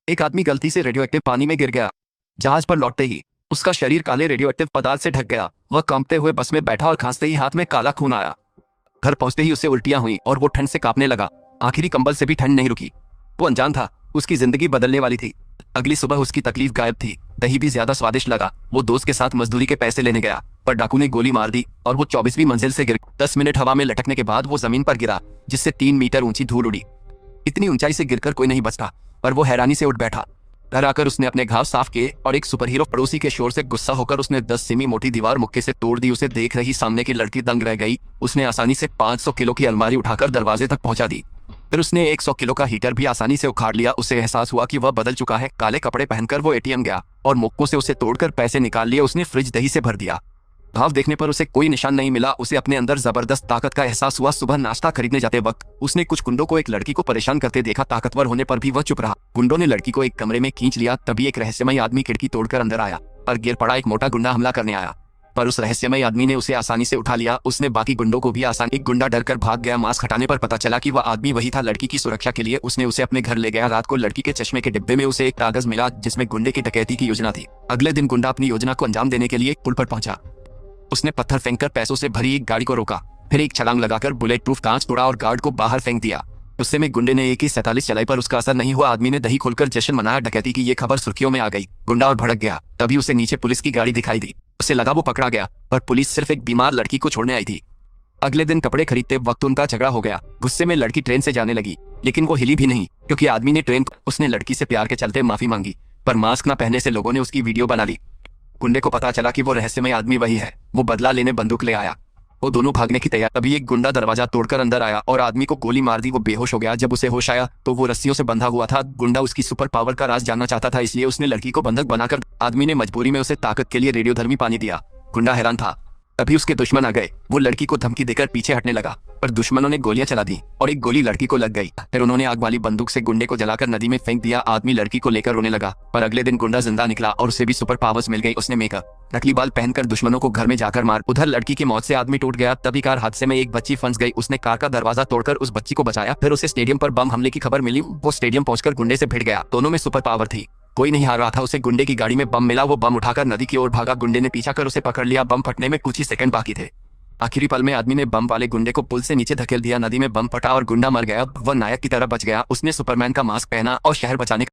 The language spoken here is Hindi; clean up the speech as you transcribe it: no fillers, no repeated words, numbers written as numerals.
एक आदमी गलती से रेडियो एक्टिव पानी में गिर गया। जहाज पर लौटते ही उसका शरीर काले रेडियो एक्टिव पदार्थ से ढक गया। वह कांपते हुए बस में बैठा और खांसते ही हाथ में काला खून आया। घर पहुंचते ही उसे उल्टियां हुई और वो ठंड से कांपने लगा। आखिरी कंबल से भी ठंड नहीं रुकी। वो अनजान था, उसकी जिंदगी बदलने वाली थी। अगली सुबह उसकी तकलीफ गायब थी। दही भी ज्यादा स्वादिष्ट लगा। वो दोस्त के साथ मजदूरी के पैसे लेने गया, पर डाकू ने गोली मार दी और वो 24वीं मंजिल से गिर 10 मिनट हवा में लटकने के बाद वो जमीन पर गिरा, जिससे 3 मीटर ऊंची धूल उड़ी। इतनी ऊंचाई से गिरकर कोई नहीं बचता, पर वो हैरानी से उठ बैठा। घर आकर उसने अपने घाव साफ किए और एक सुपरहीरो पड़ोसी के शोर से गुस्सा होकर उसने 10 सेमी मोटी दीवार मुक्के से तोड़ दी। उसे देख रही सामने की लड़की दंग रह गई। उसने आसानी से 500 किलो की अलमारी उठाकर दरवाजे तक पहुंचा दी। फिर उसने 100 किलो का हीटर भी आसानी से उखाड़ लिया। उसे एहसास हुआ कि वह बदल चुका है। काले कपड़े पहनकर वो एटीएम गया और मुक्कों से उसे तोड़कर पैसे निकाल लिए। उसने फ्रिज दही से भर दिया। घाव देखने पर उसे कोई निशान नहीं मिला। उसे अपने अंदर जबरदस्त ताकत का एहसास हुआ। सुबह नाश्ता खरीदने जाते वक्त उसने कुछ गुंडों को एक लड़की को परेशान करते देखा। ताकतवर होने पर भी वह चुप रहा। गुंडों ने लड़की को एक कमरे में खींच लिया। तभी एक रहस्यमय आदमी खिड़की तोड़कर अंदर आया, पर गिर पड़ा। एक मोटा गुंडा हमला करने आया, पर उस रहस्यमय आदमी ने उसे आसानी से उठा लिया। उसने बाकी गुंडों को भी आसानी। एक गुंडा डरकर भाग गया। मास्क हटाने पर पता चला कि वह आदमी वही था। लड़की की सुरक्षा के लिए उसने उसे अपने घर ले गया। रात को लड़की के चश्मे के डिब्बे में उसे एक कागज मिला, जिसमें गुंडे की डकैती की योजना थी। अगले दिन गुंडा अपनी योजना को अंजाम देने के लिए एक पुल पर पहुंचा। उसने पत्थर फेंककर पैसों से भरी एक गाड़ी को रोका, फिर एक छलांग लगाकर बुलेट प्रूफ कांच तोड़ा और गार्ड को बाहर फेंक दिया। उससे में गुंडे ने AK-47 चलाई, पर उसका असर नहीं हुआ। आदमी ने दही खोलकर जश्न मनाया। डकैती की ये खबर सुर्खियों में आ गई। गुंडा और भड़क गया। तभी उसे नीचे पुलिस की गाड़ी दिखाई दी। उसे लगा वो पकड़ा गया, पर पुलिस सिर्फ एक बीमार लड़की को छोड़ने आई थी। अगले दिन कपड़े खरीदते वक्त उनका झगड़ा हो गया। गुस्से में लड़की ट्रेन से जाने लगी, लेकिन वो हिली भी नहीं, क्योंकि आदमी ने उसने लड़की से प्यार के चलते माफी मांगी, पर मास्क न पहनने से लोगों ने उसकी वीडियो बना ली। गुंडे को पता चला कि वो रहस्यमय आदमी वही है। वो बदला लेने बंदूक ले आया। वो दोनों भागने की तैयार। तभी एक गुंडा दरवाजा तोड़कर अंदर आया और आदमी को गोली मार दी। वो बेहोश हो गया। जब उसे होश आया तो वो रस्सियों से बंधा हुआ था। गुंडा उसकी सुपर पावर का राज जानना चाहता था, इसलिए उसने लड़की को बंधक बनाकर। आदमी ने मजबूरी में उसे ताकत के लिए रेडियोधर्मी पानी दिया। गुंडा हैरान था। तभी उसके दुश्मन आ गए। वो लड़की को धमकी देकर पीछे हटने लगा, पर दुश्मनों ने गोलियां चला दी और एक गोली लड़की को लग गई। फिर उन्होंने आग वाली बंदूक से गुंडे को जलाकर नदी में फेंक दिया। आदमी लड़की को लेकर रोने लगा, पर अगले दिन गुंडा जिंदा निकला और उसे भी सुपर पावर्स मिल गई। उसने मेकअप नकली बाल पहनकर दुश्मनों को घर में जाकर मार। उधर लड़की की मौत से आदमी टूट गया। तभी कार हादसे में एक बच्ची फंस गई। उसने कार का दरवाजा तोड़कर उस बच्ची को बचाया। फिर उसे स्टेडियम पर बम हमले की खबर मिली। वो स्टेडियम पहुंचकर गुंडे से भिड़ गया। दोनों में सुपर पावर थी। कोई नहीं हार रहा था। उसे गुंडे की गाड़ी में बम मिला। वो बम उठाकर नदी की ओर भागा। गुंडे ने पीछा कर उसे पकड़ लिया। बम फटने में कुछ ही सेकंड बाकी थे। आखिरी पल में आदमी ने बम वाले गुंडे को पुल से नीचे धकेल दिया। नदी में बम फटा और गुंडा मर गया। वह नायक की तरह बच गया। उसने सुपरमैन का मास्क पहना और शहर बचाने